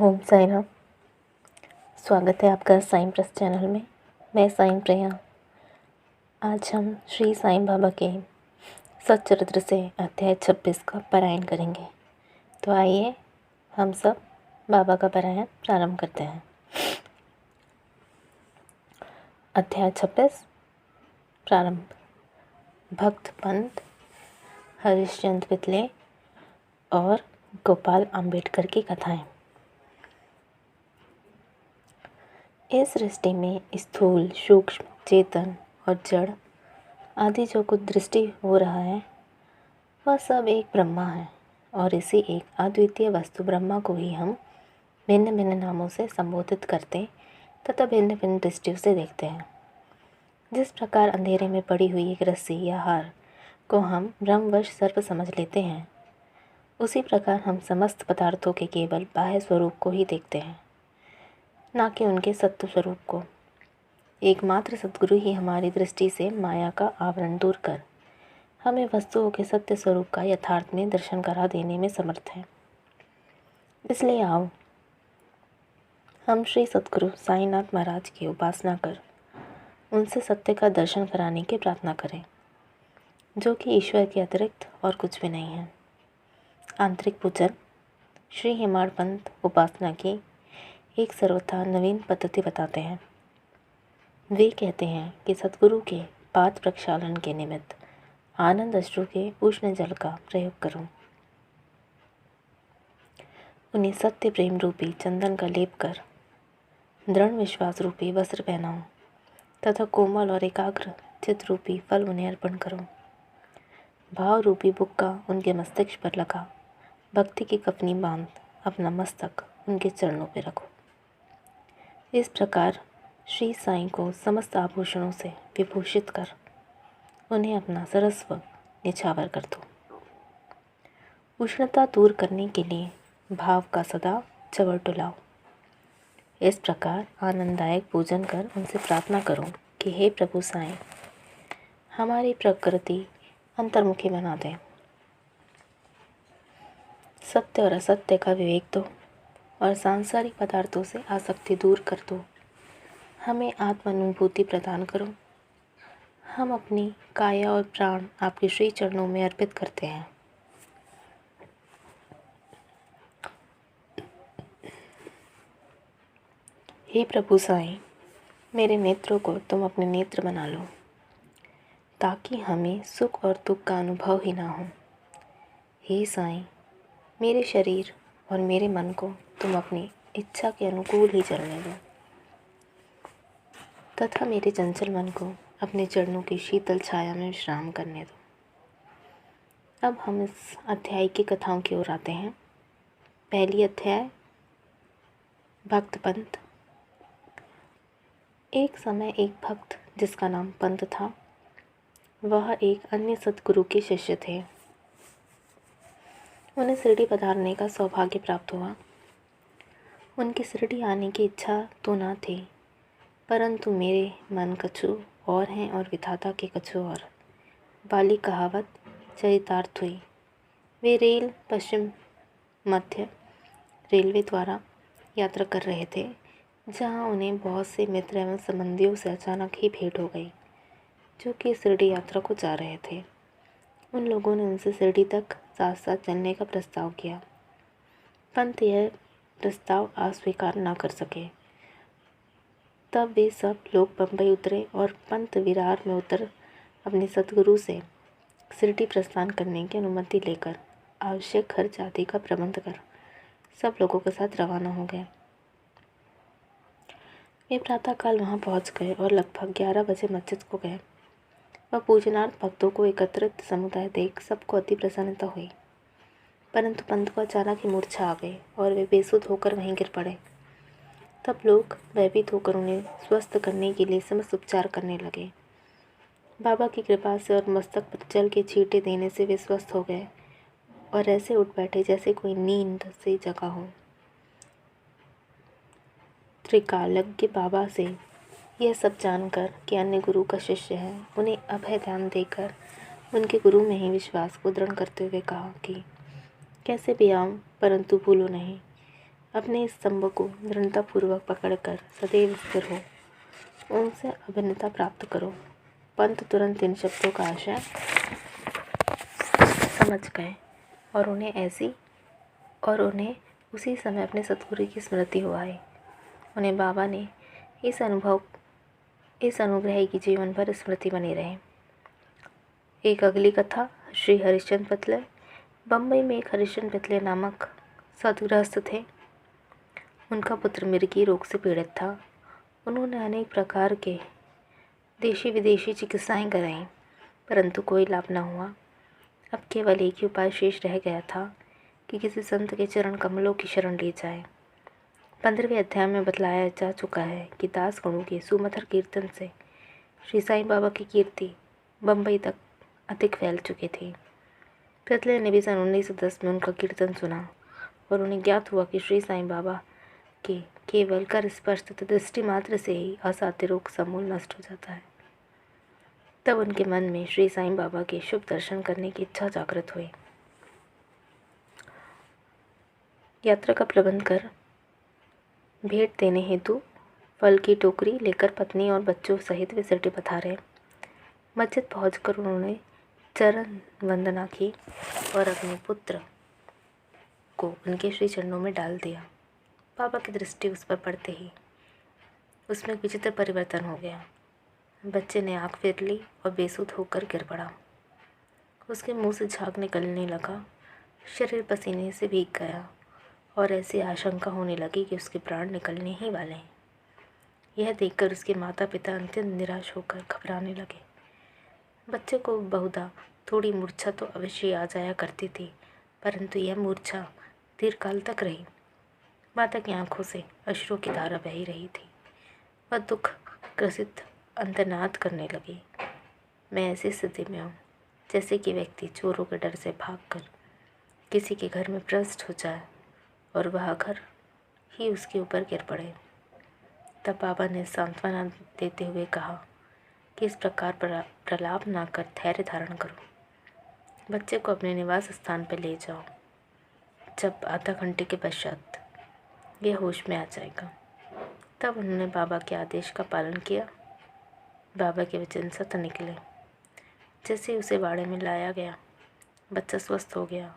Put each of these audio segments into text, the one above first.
ओम साई राम। स्वागत है आपका साईं प्रेस चैनल में। मैं साईं प्रिया। आज हम श्री साईं बाबा के सच्चरित्र से अध्याय 26 का पारायण करेंगे। तो आइए हम सब बाबा का पारायण प्रारंभ करते हैं। अध्याय 26 प्रारंभ। भक्त पंत, हरिश्चंद्र पितले और गोपाल आम्बेडकर की कथाएं। इस सृष्टि में स्थूल, सूक्ष्म, चेतन और जड़ आदि जो कुछ दृष्टि हो रहा है वह सब एक ब्रह्मा है और इसी एक अद्वितीय वस्तु ब्रह्मा को ही हम भिन्न भिन्न नामों से संबोधित करते तथा भिन्न भिन्न दृष्टियों से देखते हैं। जिस प्रकार अंधेरे में पड़ी हुई एक रस्सी या हार को हम भ्रमवश सर्प समझ लेते हैं, उसी प्रकार हम समस्त पदार्थों के केवल बाह्य स्वरूप को ही देखते हैं, ना कि उनके सत्य स्वरूप को। एकमात्र सद्गुरु ही हमारी दृष्टि से माया का आवरण दूर कर हमें वस्तुओं के सत्य स्वरूप का यथार्थ में दर्शन करा देने में समर्थ है। इसलिए आओ हम श्री सद्गुरु साईनाथ महाराज की उपासना कर उनसे सत्य का दर्शन कराने की प्रार्थना करें, जो कि ईश्वर के अतिरिक्त और कुछ भी नहीं है। आंतरिक पूजन श्री हेमाड़ पंत उपासना की एक सर्वथा नवीन पद्धति बताते हैं। वे कहते हैं कि सद्गुरु के पाद प्रक्षालन के निमित्त आनंद अश्रु के उष्ण जल का प्रयोग करो। उन्हें सत्य प्रेम रूपी चंदन का लेप कर दृढ़ विश्वास रूपी वस्त्र पहनाओ तथा कोमल और एकाग्र चित्त रूपी फल उन्हें अर्पण करो। भाव रूपी बुक्का उनके मस्तिष्क पर लगा भक्ति की कफनी बांध अपना मस्तक उनके चरणों पर रखो। इस प्रकार श्री साईं को समस्त आभूषणों से विभूषित कर उन्हें अपना सर्वस्व निछावर कर दो। उष्णता दूर करने के लिए भाव का सदा चवर टुलाओ। इस प्रकार आनंददायक पूजन कर उनसे प्रार्थना करो कि हे प्रभु साईं, हमारी प्रकृति अंतर्मुखी बना दें, सत्य और असत्य का विवेक दो और सांसारिक पदार्थों से आसक्ति दूर कर दो। हमें आत्मानुभूति प्रदान करो। हम अपनी काया और प्राण आपके श्री चरणों में अर्पित करते हैं। हे प्रभु साईं, मेरे नेत्रों को तुम अपने नेत्र बना लो ताकि हमें सुख और दुख का अनुभव ही ना हो। हे साईं, मेरे शरीर और मेरे मन को तुम अपनी इच्छा के अनुकूल ही चलने दो तथा मेरे चंचल मन को अपने चरणों की शीतल छाया में विश्राम करने दो। अब हम इस अध्याय की कथाओं की ओर आते हैं। पहली अध्याय भक्त पंत। एक समय एक भक्त जिसका नाम पंत था, वह एक अन्य सद्गुरु के शिष्य थे। उन्हें शिरडी पधारने का सौभाग्य प्राप्त हुआ। उनकी शिरडी आने की इच्छा तो न थी, परंतु मेरे मन कछु और हैं और विधाता के कछु और वाली कहावत चरितार्थ हुई। वे रेल पश्चिम मध्य रेलवे द्वारा यात्रा कर रहे थे, जहां उन्हें बहुत से मित्र एवं संबंधियों से अचानक ही भेंट हो गई, जो कि शिरडी यात्रा को जा रहे थे। उन लोगों ने उनसे शिरडी तक साथ साथ चलने का प्रस्ताव किया। पंत यह प्रस्ताव अस्वीकार न कर सके। तब वे सब लोग बम्बई उतरे और पंत विरार में उतर अपने सद्गुरु से शिरडी प्रस्थान करने की अनुमति लेकर आवश्यक खर्च आदि का प्रबंध कर सब लोगों के साथ रवाना हो गए। वे प्रातःकाल वहां पहुंच गए और लगभग 11 बजे मस्जिद को गए। वह पूजनार्थ भक्तों को एकत्रित समुदाय देख सबको अति प्रसन्नता हुई, परंतु पंत को अचानक ही मूर्छा आ गई और वे बेसुध होकर वहीं गिर पड़े। तब लोग भयभीत होकर उन्हें स्वस्थ करने के लिए समस्त उपचार करने लगे। बाबा की कृपा से और मस्तक पर जल के छींटे देने से वे स्वस्थ हो गए और ऐसे उठ बैठे जैसे कोई नींद से जगा हो। त्रिकालज्ञ बाबा से यह सब जानकर कि अन्य गुरु का शिष्य है, उन्हें अभय ध्यान देकर उनके गुरु में ही विश्वास को दृढ़ करते हुए कहा कि कैसे भी आऊं, परंतु भूलो नहीं, अपने इस स्तंभ को दृढ़तापूर्वक पकड़कर सदैव स्थिर हो, उनसे अभिन्नता प्राप्त करो। पंत तुरंत इन शब्दों का आशय समझ गए और उन्हें उसी समय अपने सतगुरु की स्मृति हो आई। उन्हें बाबा ने इस अनुग्रह की जीवन भर स्मृति बनी रहे। एक अगली कथा। श्री हरिश्चंद्र पतले। बम्बई में एक हरिश्चंद्र पतले नामक सद्गृहस्थ थे। उनका पुत्र मिर्गी रोग से पीड़ित था। उन्होंने अनेक प्रकार के देशी विदेशी चिकित्साएं कराईं, परंतु कोई लाभ न हुआ। अब केवल एक ही उपाय शेष रह गया था कि किसी संत के चरण कमलों की शरण ली जाए। 15वें अध्याय में बतलाया जा चुका है कि दास गणों के सुमधुर कीर्तन से श्री साईं बाबा की कीर्ति बम्बई तक अधिक फैल चुकी थी। पतले ने भी सन 1910 में उनका कीर्तन सुना और उन्हें ज्ञात हुआ कि श्री साईं बाबा के केवल कर स्पर्श तथा दृष्टि मात्र से ही असाध्य रोग समूल नष्ट हो जाता है। तब उनके मन में श्री साईं बाबा के शुभ दर्शन करने की इच्छा जागृत हुई। यात्रा का प्रबंध कर भेंट देने हेतु फल की टोकरी लेकर पत्नी और बच्चों सहित वे सिरडी पधारे। मस्जिद पहुंचकर उन्होंने चरण वंदना की और अपने पुत्र को उनके श्री चरणों में डाल दिया। बाबा की दृष्टि उस पर पड़ते ही उसमें विचित्र परिवर्तन हो गया। बच्चे ने आँख फेर ली और बेसुध होकर गिर पड़ा। उसके मुंह से झाग निकलने लगा, शरीर पसीने से भीग गया और ऐसी आशंका होने लगी कि उसके प्राण निकलने ही वाले हैं। यह देखकर उसके माता पिता अत्यंत निराश होकर घबराने लगे। बच्चे को बहुधा थोड़ी मूर्छा तो अवश्य आ जाया करती थी, परंतु यह मूर्छा दीर्घकाल तक रही। माता की आंखों से अश्रु की धारा बह रही थी। वह दुख ग्रसित अंतर्नाद करने लगी। मैं ऐसी स्थिति में हूँ जैसे कि व्यक्ति चोरों के डर से भागकर किसी के घर में प्रविष्ट हो जाए और वह घर ही उसके ऊपर गिर पड़े। तब बाबा ने सांत्वना देते हुए कहा कि इस प्रकार प्रलाप ना कर धैर्य धारण करो। बच्चे को अपने निवास स्थान पर ले जाओ। जब आधा घंटे के पश्चात यह होश में आ जाएगा। तब उन्होंने बाबा के आदेश का पालन किया। बाबा के वचन सत्य निकले। जैसे उसे बाड़े में लाया गया, बच्चा स्वस्थ हो गया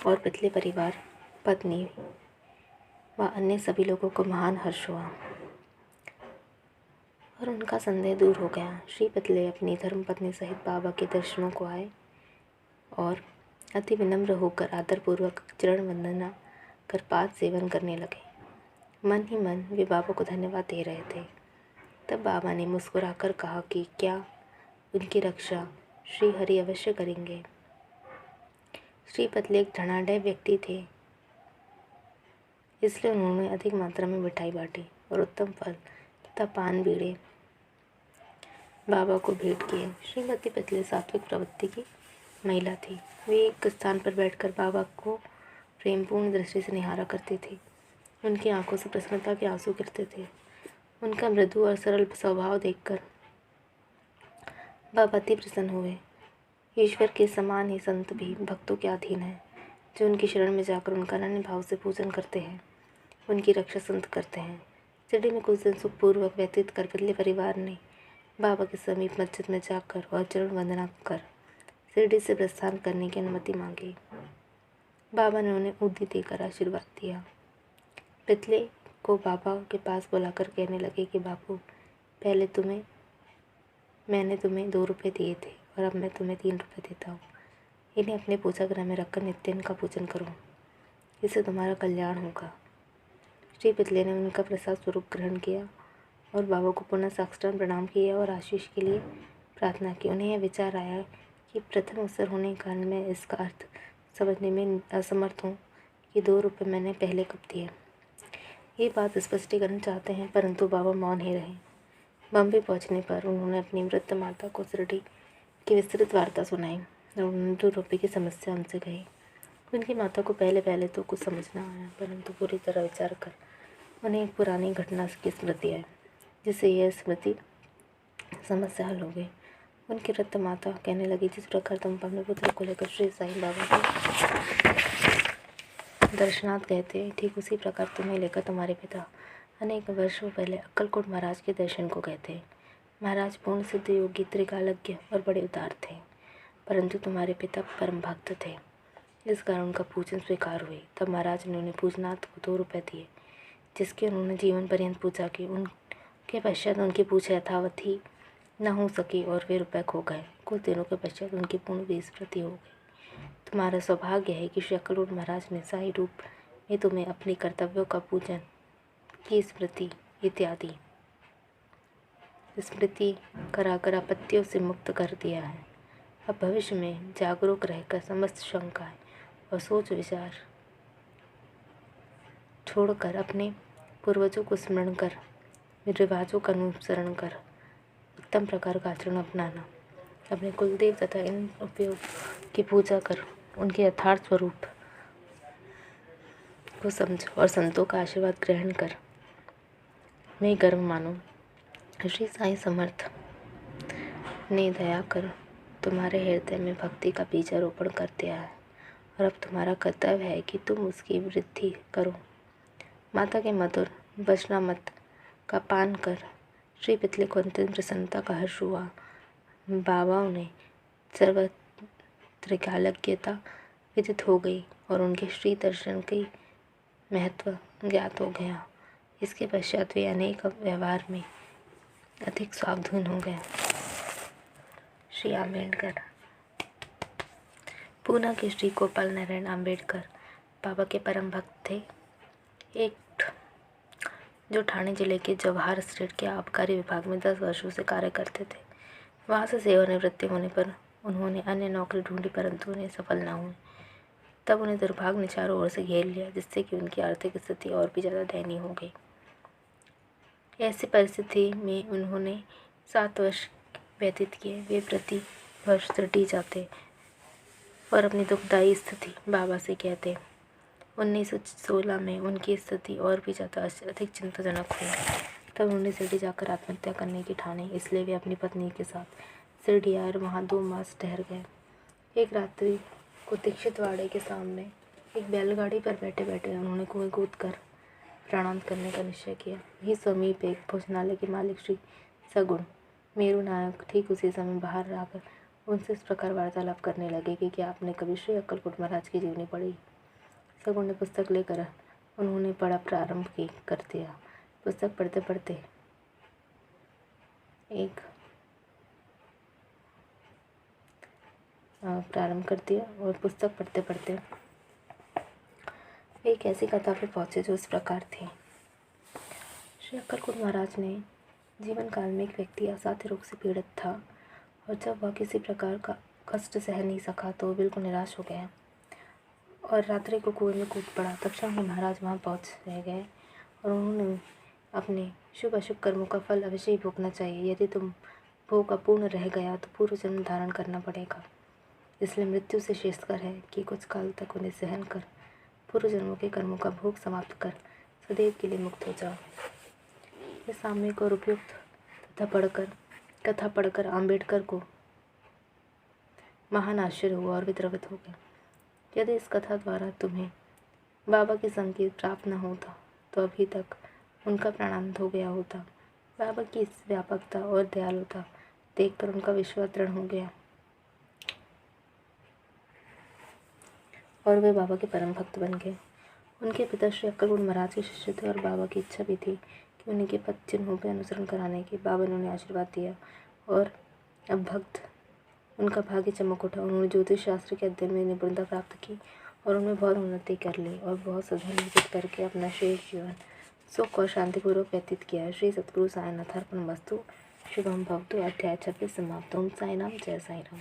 और पतले परिवार, पत्नी व अन्य सभी लोगों को महान हर्ष हुआ और उनका संदेह दूर हो गया। श्री पतले अपनी धर्मपत्नी सहित बाबा के दर्शनों को आए और अति विनम्र होकर आदरपूर्वक चरण वंदना कर पाद सेवन करने लगे। मन ही मन वे बाबा को धन्यवाद दे रहे थे। तब बाबा ने मुस्कुराकर कहा कि क्या उनकी रक्षा श्री हरि अवश्य करेंगे। श्री पतले एक धनाढ्य व्यक्ति थे, इसलिए उन्होंने अधिक मात्रा में मिठाई बांटी और उत्तम फल तथा पान बीड़े बाबा को भेंट किए। श्रीमती पतले सात्विक प्रवृत्ति की महिला थी। वे एक स्थान पर बैठकर बाबा को प्रेमपूर्ण दृष्टि से निहारा करती थी। उनकी आंखों से प्रसन्नता के आंसू गिरते थे। उनका मृदु और सरल स्वभाव देखकर बाबा अति प्रसन्न हुए। ईश्वर के समान ही संत भी भक्तों के अधीन हैं, जो उनकी शरण में जाकर उनका अनन्य भाव से पूजन करते हैं, उनकी रक्षा संत करते हैं। शिरडी में कुछ दिन सुखपूर्वक व्यतीत कर पतले परिवार ने बाबा के समीप मस्जिद में जाकर और चरण वंदना कर शिरडी से प्रस्थान करने की अनुमति मांगी। बाबा ने उन्हें उद्दी देकर आशीर्वाद दिया। पतले को बाबा के पास बुलाकर कहने लगे कि बापू, पहले मैंने तुम्हें 2 रुपये दिए थे और अब मैं तुम्हें 3 रुपये देता हूँ। इन्हें अपने पूजा गृह में रखकर नित्य इनका पूजन करो, इससे तुम्हारा कल्याण होगा। श्री पतले ने उनका प्रसाद स्वरूप ग्रहण किया और बाबा को पुनः साष्टांग प्रणाम किया और आशीष के लिए प्रार्थना की। उन्हें यह विचार आया कि प्रथम अवसर होने के कारण मैं इसका अर्थ समझने में असमर्थ हूँ कि 2 रुपये मैंने पहले कब दिए। ये बात स्पष्टीकरण चाहते हैं, परंतु बाबा मौन ही रहे। बम्बई पहुंचने पर उन्होंने अपनी वृद्ध माता को शिरडी की विस्तृत वार्ता सुनाई और उन्होंने 2 रुपये की समस्या उनसे कही। उनकी माता को पहले तो कुछ समझ न आया, परंतु पूरी तरह विचार कर उन्हें एक पुरानी घटना की स्मृति आई, जिससे यह स्मृति समस्या हल हो गई। उनकी वृद्ध माता कहने लगी, जिस प्रकार तुम अपने पुत्र को लेकर श्री साईं बाबा के दर्शनाथ कहते, ठीक उसी प्रकार तुम्हें लेकर तुम्हारे पिता अनेक वर्षों पहले अक्कलकोट महाराज के दर्शन को गए थे। महाराज पूर्ण सिद्ध योगी, त्रिकालज्ञ और बड़े उदार थे, परंतु तुम्हारे पिता परम भक्त थे। इस कारण उनका पूजन स्वीकार हुई। तब महाराज ने उन्हें पूजनाथ को 2 रुपये दिए, जिसकी उन्होंने जीवन पर्यंत पूजा की। उनके पश्चात उनकी पूजा यथावत ही न हो सकी और वे रुपये खो गए। कुछ दिनों के पश्चात उनकी पूर्ण विस्मृति हो गई। तुम्हारा सौभाग्य है कि श्री अक्कलकोट महाराज ने शाही रूप में तुम्हें अपने कर्तव्यों का पूजन की स्मृति इत्यादि स्मृति कराकर आपत्तियों से मुक्त कर दिया है। अब भविष्य में जागरूक रहकर समस्त शंकाएं और सोच विचार छोड़कर अपने पूर्वजों को स्मरण कर, रिवाजों का अनुसरण कर उत्तम प्रकार का आचरण अपनाना। अपने कुलदेव तथा इन उपयोग की पूजा कर उनके यथार्थ स्वरूप को समझो और संतों का आशीर्वाद ग्रहण कर मैं गर्व मानो। श्री साईं समर्थ ने दया कर तुम्हारे हृदय में भक्ति का बीजारोपण कर दिया है और अब तुम्हारा कर्तव्य है कि तुम उसकी वृद्धि करो। माता के मधुर वचनामृत का पान कर श्री पितले को अत्यंत प्रसन्नता का हर्ष हुआ। बाबाओं ने सर्वत्रिकालज्ञता विदित हो गई और उनके श्री दर्शन की महत्व ज्ञात हो गया। इसके पश्चात वे अनेक व्यवहार में अधिक सावधान हो गए। श्री अम्बेडकर। पूना के श्री गोपाल नारायण अम्बेडकर बाबा के परम भक्त थे। एक जो ठाणे जिले के जवाहर स्टेट के आबकारी विभाग में 10 वर्षों से कार्य करते थे। वहाँ से सेवानिवृत्ति होने पर उन्होंने अन्य नौकरी ढूंढी, परंतु उन्हें सफल न हुई। तब उन्हें दुर्भाग्य ने चारों ओर से घेर लिया, जिससे कि उनकी आर्थिक स्थिति और भी ज़्यादा दयनीय हो गई। ऐसी परिस्थिति में उन्होंने 7 वर्ष व्यतीत किए। वे प्रति वर्ष तटी जाते और अपनी दुखदायी स्थिति बाबा से कहते। 1916 में उनकी स्थिति और भी ज़्यादा अधिक चिंताजनक हुई। तब उन्होंने शिरडी जाकर आत्महत्या करने की ठानी। इसलिए वे अपनी पत्नी के साथ शिरडी आए और वहाँ 2 मास ठहर गए। एक रात्रि को दीक्षितवाड़े के सामने एक बैलगाड़ी पर बैठे बैठे उन्होंने कुएं कूद कर प्रणाम करने का निश्चय किया। वहीं समीप एक भोजनालय के मालिक श्री सगुण मेरू नायक ठीक उसी समय बाहर आकर उनसे इस प्रकार वार्तालाप करने लगे कि क्या आपने कभी श्री अक्कलकोट महाराज की जीवनी पढ़ी। सगुण ने पुस्तक लेकर उन्होंने पढ़ा प्रारंभ कर दिया। पुस्तक पढ़ते पढ़ते और पुस्तक पढ़ते पढ़ते एक ऐसी कथा पर पहुँचे जो इस प्रकार थी। श्री अक्कलकोट महाराज ने जीवन काल में एक व्यक्ति असाध्य रोग से पीड़ित था और जब वह किसी प्रकार का कष्ट सह नहीं सका तो वह बिल्कुल निराश हो गया और रात्रि को कुएं में कूद पड़ा। तक्षण ही महाराज वहाँ पहुँच गए और उन्होंने अपने शुभ अशुभ कर्मों का फल अवश्य ही भोगना चाहिए। यदि तुम भोग अपूर्ण रह गया तो पूर्व जन्म धारण करना पड़ेगा। इसलिए मृत्यु से श्रेष्ठकर है कि कुछ काल तक उन्हें सहन कर पूर्व जन्मों के कर्मों का भोग समाप्त कर सदैव के लिए मुक्त हो जाओ। यह सामयिक और उपयुक्त कथा पढ़कर अम्बेडकर को महान आश्चर्य हुआ और वे द्रवित हो गए। यदि इस कथा द्वारा तुम्हें बाबा की संकेत प्राप्त न होता तो अभी तक उनका प्राणांत हो गया होता। बाबा की इस व्यापकता और दयालुता देखकर उनका विश्वास दृढ़ हो गया और वे बाबा के परम भक्त बन गए। उनके पिता श्री अक्कलकोट महाराज के शिष्य थे और बाबा की इच्छा भी थी कि उन्हीं के पद चिन्हों पर अनुसरण कराने की। बाबा ने उन्हें आशीर्वाद दिया और अब भक्त उनका भाग्य चमक उठा। उन्होंने ज्योतिष शास्त्र के अध्ययन में निपुणता प्राप्त की और उनमें बहुत उन्नति कर ली और बहुत साधन विकसित करके अपना शेष जीवन सुख और शांतिपूर्वक व्यतीत किया। श्री सतगुरु साईनाथ अर्पणमस्तु। शुभम भवतु। अध्याय 26 समाप्त। ओम साई राम, जय साई राम।